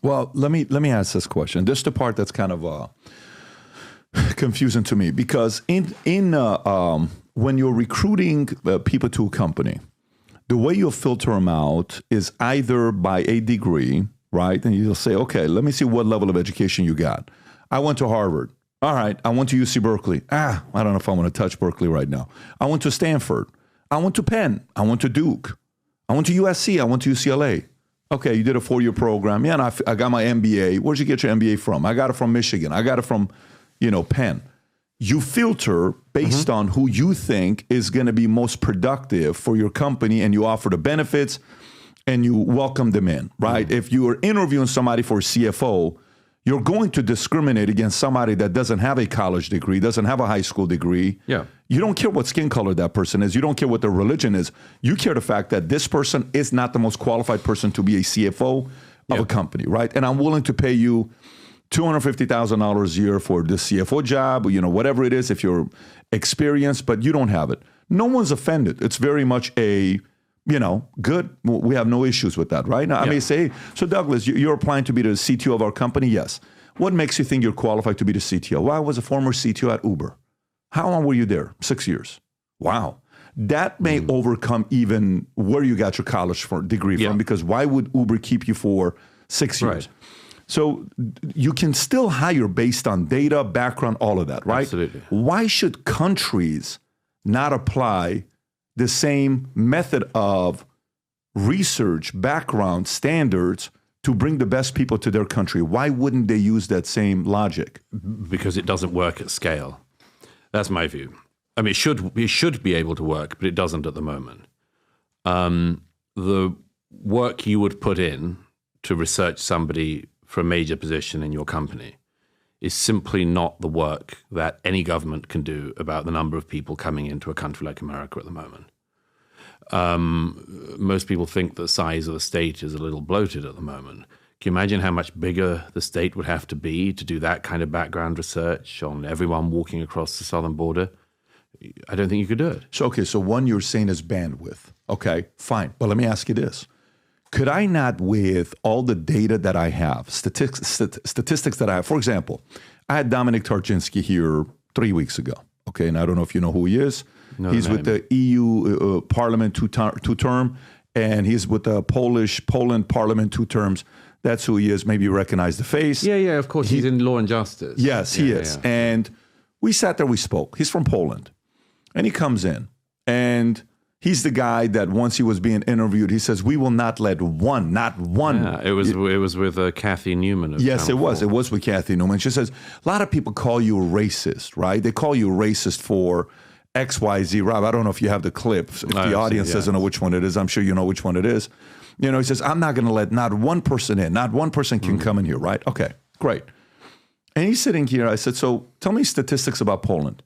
Well, let me ask this question. This is the part that's kind of confusing to me, because when you're recruiting people to a company, the way you'll filter them out is either by a degree, right? And you'll say, okay, let me see what level of education you got. I went to Harvard. All right, I went to UC Berkeley. I don't know if I want to touch Berkeley right now. I went to Stanford. I went to Penn. I went to Duke. I went to USC. I went to UCLA. Okay, you did a 4-year program. Yeah, and I got my MBA. Where'd you get your MBA from? I got it from Michigan. I got it from, Penn. You filter based on who you think is going to be most productive for your company, and you offer the benefits and you welcome them in, right? If you are interviewing somebody for CFO, you're going to discriminate against somebody that doesn't have a college degree, doesn't have a high school degree. Yeah. You don't care what skin color that person is. You don't care what their religion is. You care the fact that this person is not the most qualified person to be a CFO of a company, right? And I'm willing to pay you $250,000 a year for the CFO job, whatever it is, if you're experienced, but you don't have it. No one's offended. It's very much a, good. We have no issues with that, right? Now, I may say, so Douglas, you're applying to be the CTO of our company? Yes. What makes you think you're qualified to be the CTO? Well, I was a former CTO at Uber. How long were you there? 6 years. Wow. That may overcome even where you got your college degree from, because why would Uber keep you for 6 years? Right. So you can still hire based on data, background, all of that, right? Absolutely. Why should countries not apply the same method of research, background, standards to bring the best people to their country? Why wouldn't they use that same logic? Because it doesn't work at scale. That's my view. I mean, it should be able to work, but it doesn't at the moment. The work you would put in to research somebody for a major position in your company is simply not the work that any government can do about the number of people coming into a country like America at the moment. Most people think the size of the state is a little bloated at the moment. Can you imagine how much bigger the state would have to be to do that kind of background research on everyone walking across the southern border? I don't think you could do it. So one you're saying is bandwidth. Okay, fine. But let me ask you this. Could I not, with all the data that I have, statistics that I have, for example, I had Dominic Tarczynski here 3 weeks ago, okay? And I don't know if you know who he is. No, he's with the EU Parliament two-term, and he's with the Poland Parliament 2 terms. That's who he is. Maybe you recognize the face. Yeah, of course. He's in Law and Justice. Yes, he is. Yeah. And we sat there, we spoke. He's from Poland. And he comes in, and he's the guy that once he was being interviewed, he says, we will not let not one. Yeah, it was with Kathy Newman. Yes, it was. It was with Kathy Newman. She says, a lot of people call you a racist, right? They call you a racist for X, Y, Z. Rob, I don't know if you have the clip. If the audience doesn't know which one it is, I'm sure you know which one it is. He says, I'm not going to let not one person in. Not one person can come in here, right? Okay, great. And he's sitting here. I said, so tell me statistics about Poland.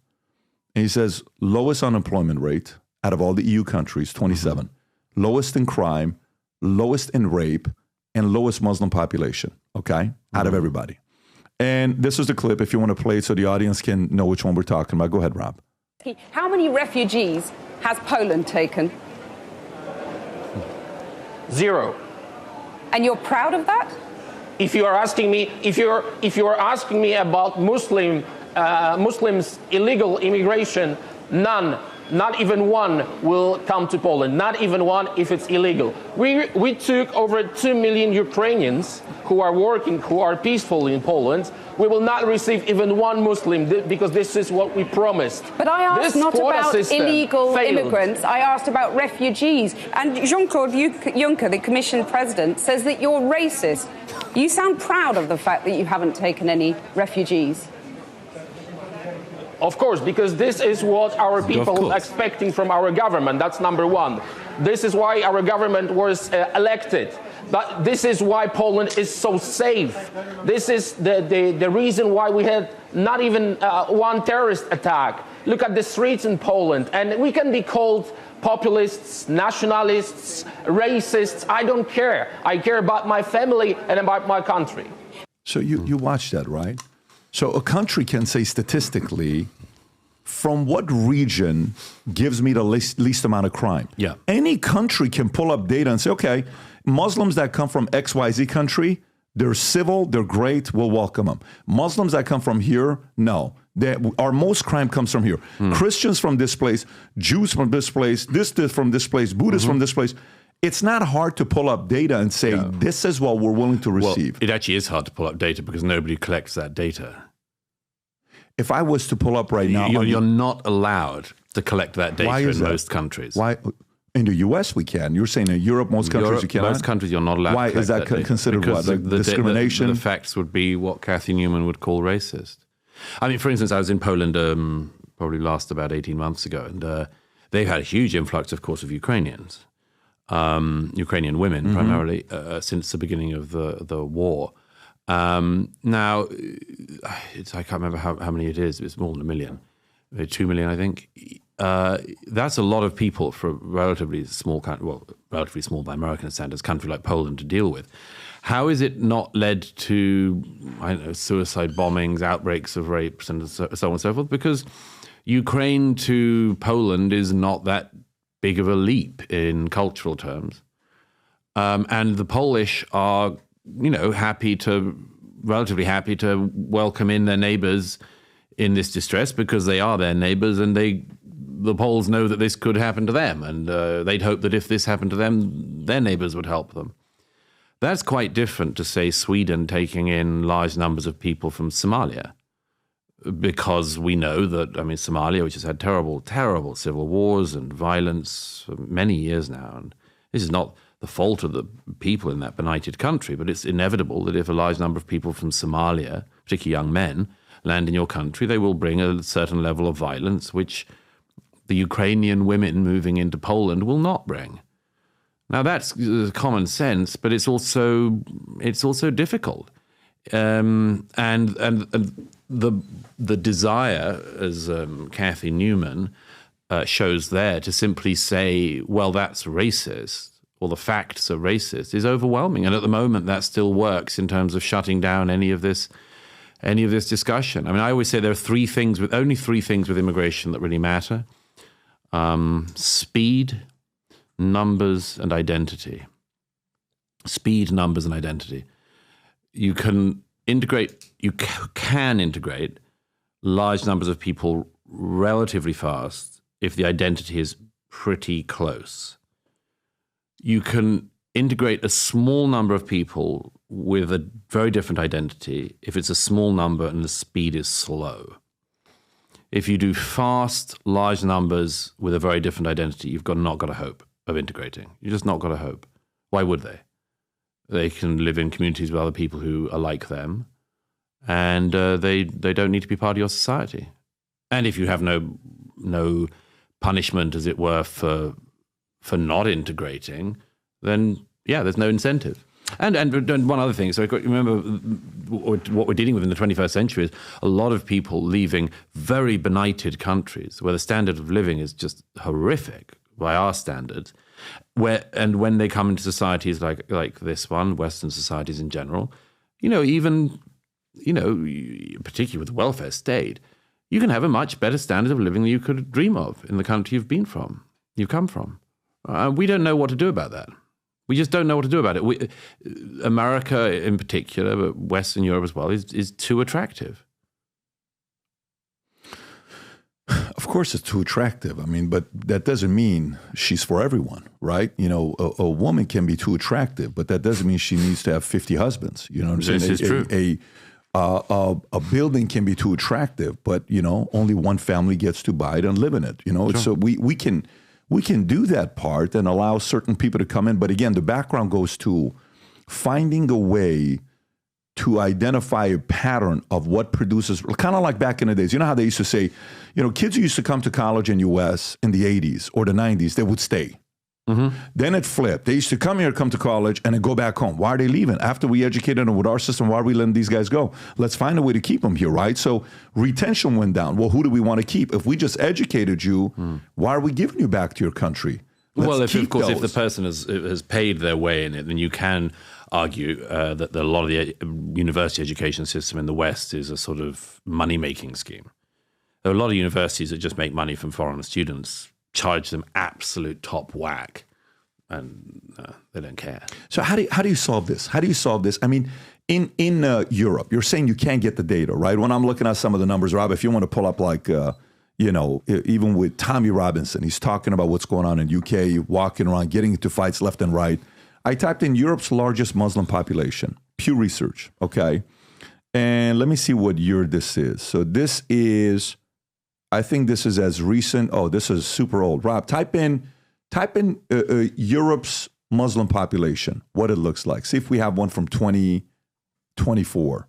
And he says, lowest unemployment rate out of all the EU countries, 27. Lowest in crime, lowest in rape, and lowest Muslim population, okay, out of everybody. And this is the clip, if you want to play it so the audience can know which one we're talking about. Go ahead, Rob. How many refugees has Poland taken? 0. And you're proud of that? If you are asking me about Muslims illegal immigration, none. Not even one will come to Poland. Not even one if it's illegal. We took over 2 million Ukrainians who are working, who are peaceful in Poland. We will not receive even one Muslim because this is what we promised. But I asked not about illegal immigrants. I asked about refugees. And Jean-Claude Juncker, the Commission President, says that you're racist. You sound proud of the fact that you haven't taken any refugees. Of course, because this is what our people are expecting from our government. That's number one. This is why our government was elected. But this is why Poland is so safe. This is the reason why we had not even one terrorist attack. Look at the streets in Poland. And we can be called populists, nationalists, racists. I don't care. I care about my family and about my country. So you watch that, right? So a country can say statistically, from what region gives me the least amount of crime? Yeah. Any country can pull up data and say, okay, Muslims that come from XYZ country, They're civil, they're great, we'll welcome them. Muslims that come from here, no. Our most crime comes from here. Christians from this place, Jews from this place, this from this place, Buddhists from this place. It's not hard to pull up data and say, this is what we're willing to receive. Well, it actually is hard to pull up data because nobody collects that data. If I was to pull up right now... You're not allowed to collect that data in most countries. Why? In the U.S. we can. You're saying in Europe, most countries you cannot? Most countries you're not allowed Why to collect is that considered what? Like discrimination? The facts would be what Kathy Newman would call racist. I mean, for instance, I was in Poland probably last about 18 months ago, and they've had a huge influx, of course, of Ukrainians. Ukrainian women, primarily, since the beginning of the war. Now, I can't remember how many it is. It's more than 1 million, 2 million, I think. That's a lot of people for a relatively small country, well, relatively small by American standards, country like Poland to deal with. How is it not led to, I don't know, suicide bombings, outbreaks of rapes, and so on and so forth? Because Ukraine to Poland is not that big of a leap in cultural terms. And the Polish are, relatively happy to welcome in their neighbors in this distress because they are their neighbors and the Poles know that this could happen to them. And they'd hope that if this happened to them, their neighbors would help them. That's quite different to, say, Sweden taking in large numbers of people from Somalia. Because we know that, Somalia, which has had terrible, terrible civil wars and violence for many years now, and this is not the fault of the people in that benighted country, but it's inevitable that if a large number of people from Somalia, particularly young men, land in your country, they will bring a certain level of violence, which the Ukrainian women moving into Poland will not bring. Now, that's common sense, but it's also difficult. And the desire, as Kathy Newman shows there, to simply say, well, that's racist, or the facts are racist, is overwhelming. And at the moment, that still works in terms of shutting down any of this discussion. I always say there are only three things with immigration that really matter: speed, numbers, and identity. Speed, numbers, and identity. You can integrate large numbers of people relatively fast if the identity is pretty close. You can integrate a small number of people with a very different identity if it's a small number and the speed is slow. If you do fast, large numbers with a very different identity, you've not got a hope of integrating. You've just not got a hope. Why would they? They can live in communities with other people who are like them, and they don't need to be part of your society. And if you have no punishment, as it were, for not integrating, then there's no incentive. And one other thing, so remember what we're dealing with in the 21st century is a lot of people leaving very benighted countries where the standard of living is just horrific by our standards. When they come into societies like this one, Western societies in general, particularly with the welfare state, you can have a much better standard of living than you could dream of in the country you've come from. We don't know what to do about that. We just don't know what to do about it. America in particular, but Western Europe as well, is too attractive. Of course it's too attractive. But that doesn't mean she's for everyone, right? A woman can be too attractive, but that doesn't mean she needs to have 50 husbands. You know what I'm saying? This is true. A building can be too attractive, but, only one family gets to buy it and live in it. Sure. So we can do that part and allow certain people to come in. But again, the background goes to finding a way to identify a pattern of what produces, kind of like back in the days. You know how they used to say, kids who used to come to college in the U.S. in the 80s or the 90s, they would stay. Mm-hmm. Then it flipped. They used to come to college, and then go back home. Why are they leaving? After we educated them with our system, why are we letting these guys go? Let's find a way to keep them here, right? So retention went down. Well, who do we want to keep? If we just educated you, why are we giving you back to your country? If the person has paid their way in it, then you can argue that a lot of the university education system in the West is a sort of money-making scheme. There are a lot of universities that just make money from foreign students, charge them absolute top whack, and they don't care. So how do you solve this? How do you solve this? in Europe, you're saying you can't get the data, right? When I'm looking at some of the numbers, Rob, if you want to pull up like, even with Tommy Robinson, he's talking about what's going on in UK, walking around, getting into fights left and right. I typed in Europe's largest Muslim population, Pew Research, okay? And let me see what year this is. So this is, I think this is as recent. Oh, this is super old. Rob, type in Europe's Muslim population, what it looks like. See if we have one from 2024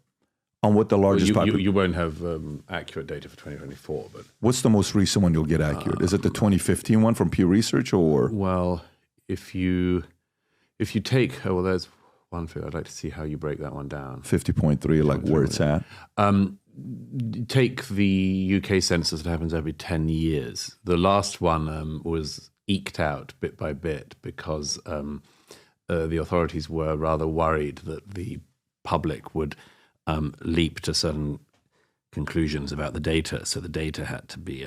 on what the largest population. You won't have accurate data for 2024, but what's the most recent one you'll get accurate? Is it the 2015 one from Pew Research, or? Well, if you take, there's one figure. I'd like to see how you break that one down. 50.3, like where it's at. Take the UK census that happens every 10 years. The last one was eked out bit by bit because the authorities were rather worried that the public would leap to certain conclusions about the data. So the data had to be...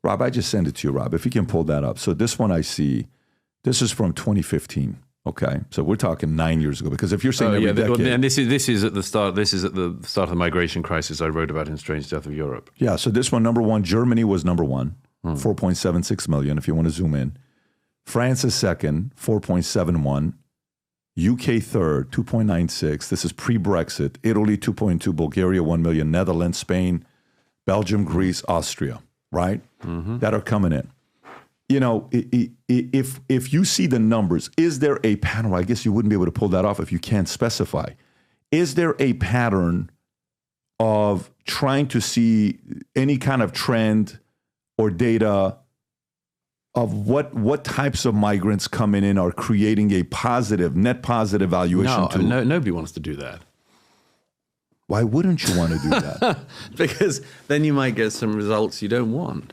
Rob, I just sent it to you, Rob, if you can pull that up. So this one I see, this is from 2015. Okay, so we're talking 9 years ago. Because if you're saying every decade, and this is at the start. This is at the start of the migration crisis I wrote about in Strange Death of Europe. Yeah, so this one, number one, Germany was number one, 4.76 million. If you want to zoom in, France is second, 4.71. UK third, 2.96. This is pre-Brexit. Italy 2.2. Bulgaria 1 million. Netherlands, Spain, Belgium, Greece, Austria. Right, that are coming in. You know, if you see the numbers, is there a pattern? I guess you wouldn't be able to pull that off if you can't specify. Is there a pattern of trying to see any kind of trend or data of what types of migrants coming in are creating a positive, net positive valuation? No, nobody wants to do that. Why wouldn't you want to do that? Because then you might get some results you don't want.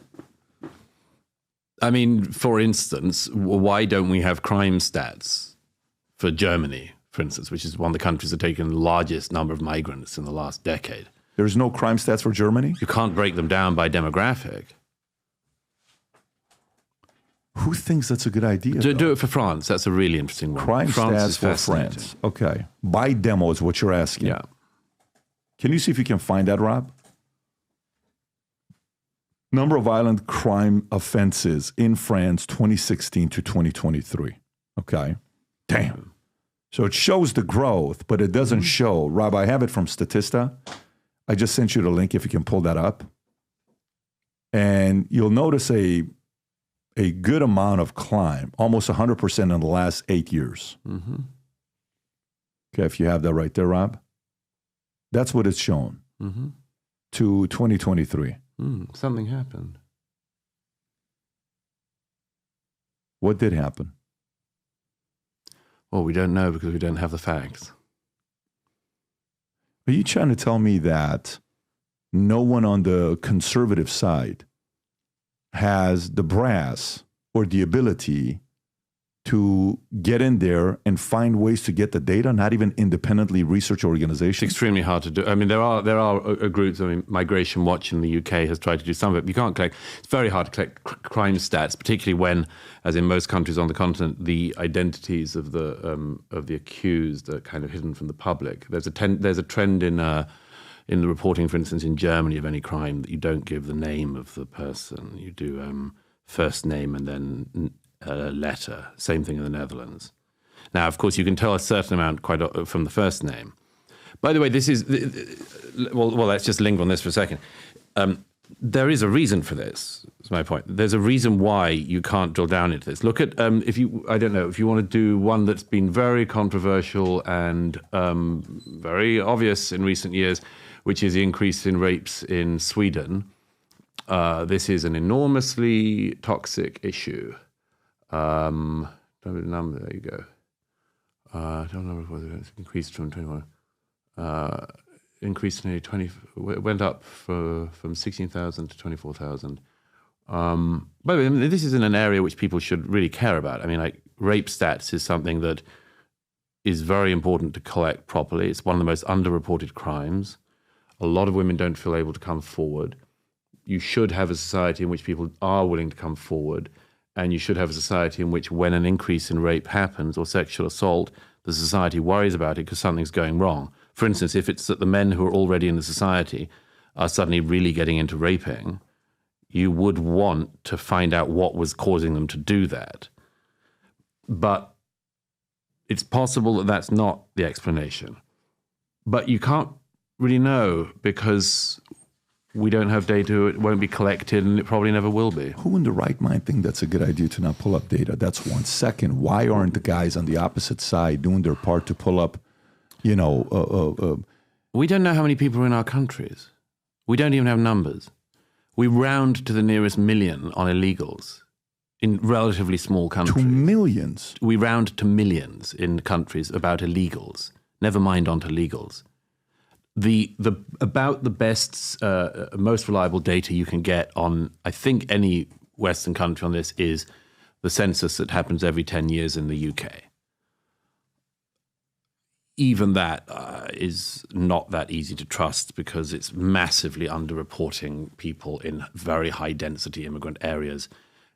I mean, for instance, why don't we have crime stats for Germany, for instance, which is one of the countries that have taken the largest number of migrants in the last decade? There's no crime stats for Germany? You can't break them down by demographic. Who thinks that's a good idea? Do it for France. That's a really interesting one. Crime stats for France. Okay. By demo is what you're asking. Yeah. Can you see if you can find that, Rob? Number of violent crime offenses in France, 2016 to 2023. Okay. Damn. So it shows the growth, but it doesn't show. Rob, I have it from Statista. I just sent you the link if you can pull that up. And you'll notice a good amount of climb, almost 100% in the last 8 years. Okay, if you have that right there, Rob. That's what it's shown to 2023. Something happened. What did happen? Well, we don't know because we don't have the facts. Are you trying to tell me that no one on the conservative side has the brass or the ability to get in there and find ways to get the data, not even independently research organizations? It's extremely hard to do. I mean, there are groups. I mean, Migration Watch in the UK has tried to do some of it. You can't collect. It's very hard to collect crime stats, particularly when, as in most countries on the continent, the identities of the accused are kind of hidden from the public. There's a trend in the reporting, for instance, in Germany of any crime that you don't give the name of the person. You do first name and then letter. Same thing in the Netherlands. Now, of course, you can tell a certain amount from the first name. By the way, this is well. Let's just linger on this for a second. There is a reason for this. Is my point. There's a reason why you can't drill down into this. Look at if you want to do one that's been very controversial and very obvious in recent years, which is the increase in rapes in Sweden. This is an enormously toxic issue. There you go. I don't know whether it's increased from 21. Increased nearly 20. Went up from 16,000 to 24,000. By the way, I mean, this is in an area which people should really care about. I mean, like rape stats is something that is very important to collect properly. It's one of the most underreported crimes. A lot of women don't feel able to come forward. You should have a society in which people are willing to come forward. And you should have a society in which when an increase in rape happens or sexual assault, the society worries about it because something's going wrong. For instance, if it's that the men who are already in the society are suddenly really getting into raping, you would want to find out what was causing them to do that. But it's possible that that's not the explanation. But you can't really know because we don't have data, it won't be collected, and it probably never will be. Who in the right mind think that's a good idea to not pull up data? That's one. Second, why aren't the guys on the opposite side doing their part to pull up, we don't know how many people are in our countries. We don't even have numbers. We round to the nearest million on illegals in relatively small countries. To millions? We round to millions in countries about illegals, never mind onto legals. About the best, most reliable data you can get on, I think, any Western country on this is the census that happens every 10 years in the UK. Even that is not that easy to trust because it's massively underreporting people in very high-density immigrant areas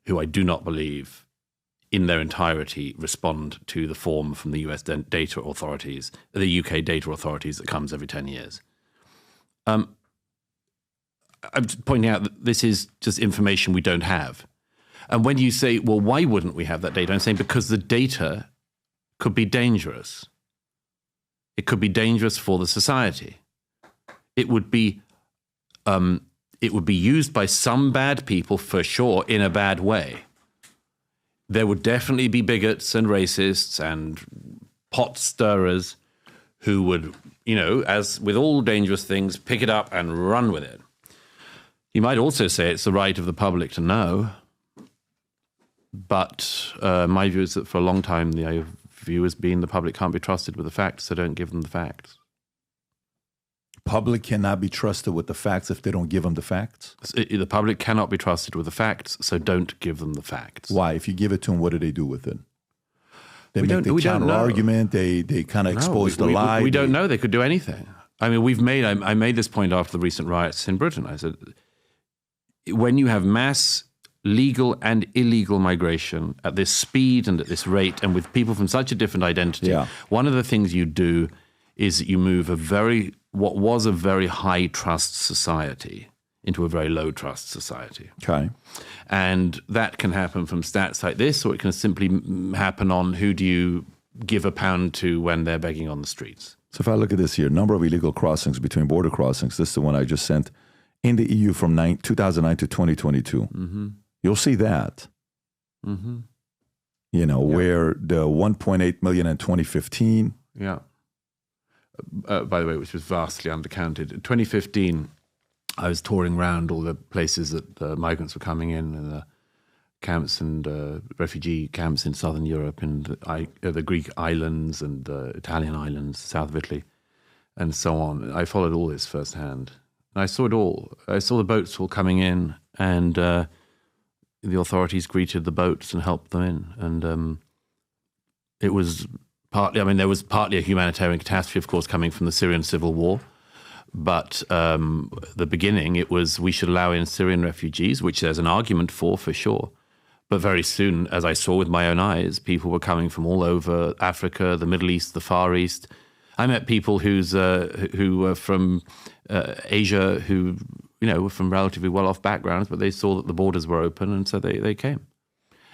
who I do not believe in their entirety respond to the form from the US data authorities, the UK data authorities that comes every 10 years. I'm just pointing out that this is just information we don't have. And when you say, well, why wouldn't we have that data? I'm saying because the data could be dangerous. It could be dangerous for the society. It would be used by some bad people for sure in a bad way. There would definitely be bigots and racists and pot stirrers who would, as with all dangerous things, pick it up and run with it. You might also say it's the right of the public to know. But my view is that for a long time, the view has been the public can't be trusted with the facts, so don't give them the facts. Public cannot be trusted with the facts if they don't give them the facts? The public cannot be trusted with the facts, so don't give them the facts. Why? If you give it to them, what do they do with it? They make the counter-argument, they kind of expose the lie. We don't know. They could do anything. I mean, I made this point after the recent riots in Britain. I said, when you have mass legal and illegal migration at this speed and at this rate and with people from such a different identity, one of the things you do is that you move what was a very high trust society into a very low trust society. Okay. And that can happen from stats like this, or it can simply happen on who do you give a pound to when they're begging on the streets. So if I look at this here, number of illegal crossings between border crossings, this is the one I just sent, in the EU from 2009 to 2022. Mm-hmm. You'll see that. Mm-hmm. Where the 1.8 million in 2015. Yeah. By the way, which was vastly undercounted. In 2015, I was touring around all the places that the migrants were coming in, and the camps and refugee camps in southern Europe, and the Greek islands and the Italian islands, south of Italy, and so on. I followed all this firsthand. And I saw it all. I saw the boats all coming in, and the authorities greeted the boats and helped them in. And it was there was partly a humanitarian catastrophe, of course, coming from the Syrian civil war. But the beginning, it was we should allow in Syrian refugees, which there's an argument for sure. But very soon, as I saw with my own eyes, people were coming from all over Africa, the Middle East, the Far East. I met people who were from Asia, who were from relatively well-off backgrounds, but they saw that the borders were open, and so they came.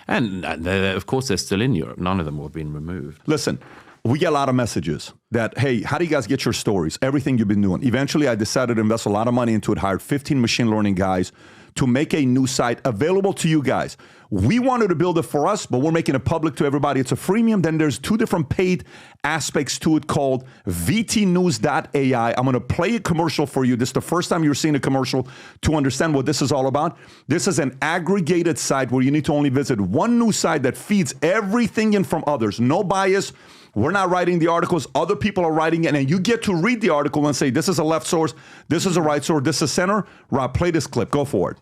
And of course, they're still in Europe. None of them have been removed. Listen, we get a lot of messages that, hey, how do you guys get your stories? Everything you've been doing. Eventually, I decided to invest a lot of money into it, hired 15 machine learning guys to make a new site available to you guys. We wanted to build it for us, but we're making it public to everybody. It's a freemium. Then there's two different paid aspects to it called vtnews.ai. I'm going to play a commercial for you. This is the first time you're seeing a commercial to understand what this is all about. This is an aggregated site where you need to only visit one news site that feeds everything in from others. No bias. We're not writing the articles. Other people are writing it, and you get to read the article and say, this is a left source, this is a right source, this is center. Rob, play this clip. Go for it.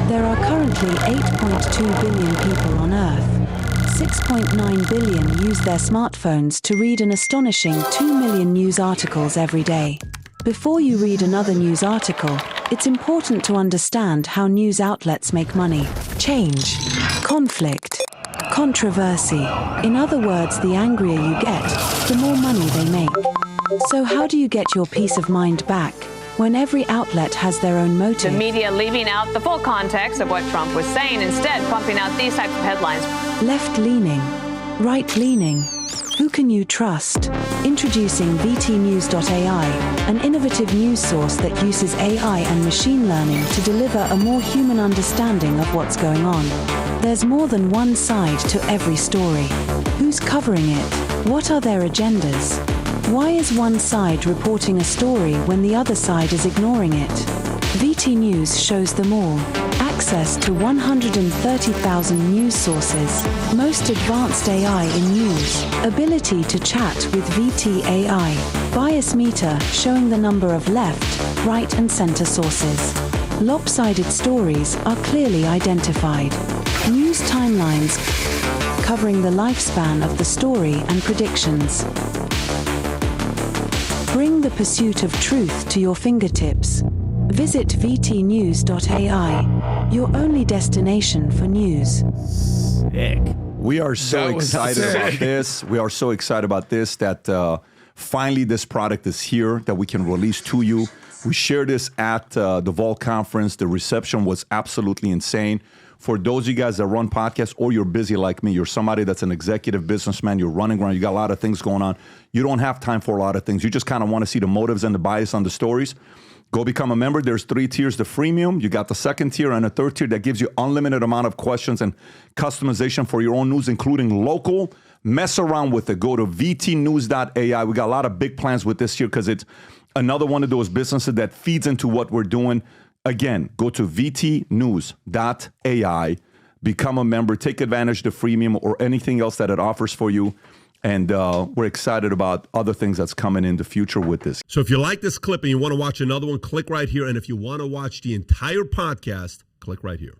There are currently 8.2 billion people on Earth. 6.9 billion use their smartphones to read an astonishing 2 million news articles every day. Before you read another news article, it's important to understand how news outlets make money. Change, conflict, Controversy. In other words, the angrier you get, the more money they make. So how do you get your peace of mind back when every outlet has their own motive? The media leaving out the full context of what Trump was saying, instead pumping out these types of headlines. Left-leaning, right-leaning. Who can you trust? Introducing VTnews.ai, an innovative news source that uses AI and machine learning to deliver a more human understanding of what's going on. There's more than one side to every story. Who's covering it? What are their agendas? Why is one side reporting a story when the other side is ignoring it? VT News shows them all. Access to 130,000 news sources. Most advanced AI in news. Ability to chat with VT AI. Bias meter showing the number of left, right and center sources. Lopsided stories are clearly identified. News timelines covering the lifespan of the story and predictions. Bring the pursuit of truth to your fingertips. Visit VTnews.ai, your only destination for news. Sick. We are so excited about this. We are so excited about this that finally this product is here that we can release to you. We shared this at the Vol conference. The reception was absolutely insane. For those of you guys that run podcasts or you're busy like me, you're somebody that's an executive businessman, you're running around, you got a lot of things going on. You don't have time for a lot of things. You just kind of want to see the motives and the bias on the stories. Go become a member. There's 3 tiers. The freemium, you got the 2nd tier and a 3rd tier that gives you unlimited amount of questions and customization for your own news, including local. Mess around with it. Go to vtnews.ai. We got a lot of big plans with this year because it's another one of those businesses that feeds into what we're doing. Again, go to vtnews.ai, become a member, take advantage of the freemium or anything else that it offers for you. And we're excited about other things that's coming in the future with this. So if you like this clip and you want to watch another one, click right here. And if you want to watch the entire podcast, click right here.